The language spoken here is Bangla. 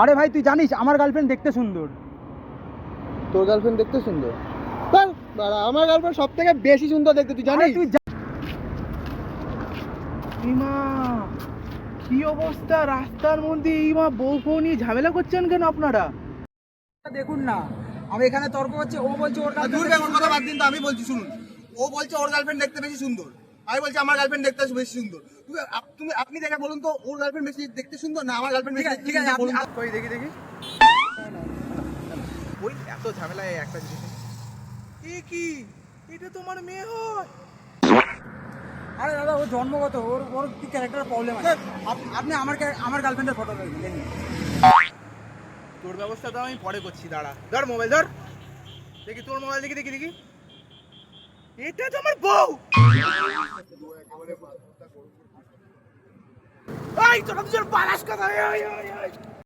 আরে ভাই তুই জানিস আমার গার্লফ্রেন্ড দেখতে সুন্দর। তোর গার্লফ্রেন্ড দেখতে সুন্দর? বাহ, বাড়া, আমার গার্লফ্রেন্ড সব থেকে বেশি সুন্দর দেখতে, তুই জানিস? তুই ইমা কি অবস্থা রাস্তার মধ্যে, ইমা বউ ফৌ নিয়ে ঝামেলা করছেন কেন আপনারা? দেখুন না, আমি এখানে তর্ক করছি, ও বলছে ওর দূর কেমন কথা বাদ দিন তো, আমি বলছি শুনুন। ও বলছে ওর গার্লফ্রেন্ড দেখতে বেশি সুন্দর, আমি বলছি আমার গার্লফ্রেন্ড দেখতে বেশি সুন্দর। আপনি দেখে বলুন তো, ওর গার্লফ্রেন্ড বেশি দেখতে সুন্দর না আমার গার্লফ্রেন্ড বেশি ঠিক আছে, বলুন। কই দেখি ওই এত ঝামেলায় একটা জিনিস এ কি, এটা তোমার মেয়ে হয়? আরে দাদা ও জন্মগত, ওর ওর কি ক্যারেক্টার প্রবলেম আছে। আপনি আমার গার্লফ্রেন্ডের ফটো দেখুন। তোর ব্যবস্থা তো আমি পরে করছি, দাঁড়া, ধর মোবাইল ধর, দেখি তোর মোবাইল, দেখি দেখি দেখি, এটা তো আমার বউ। এই তোরা দুজন পালাস কথা।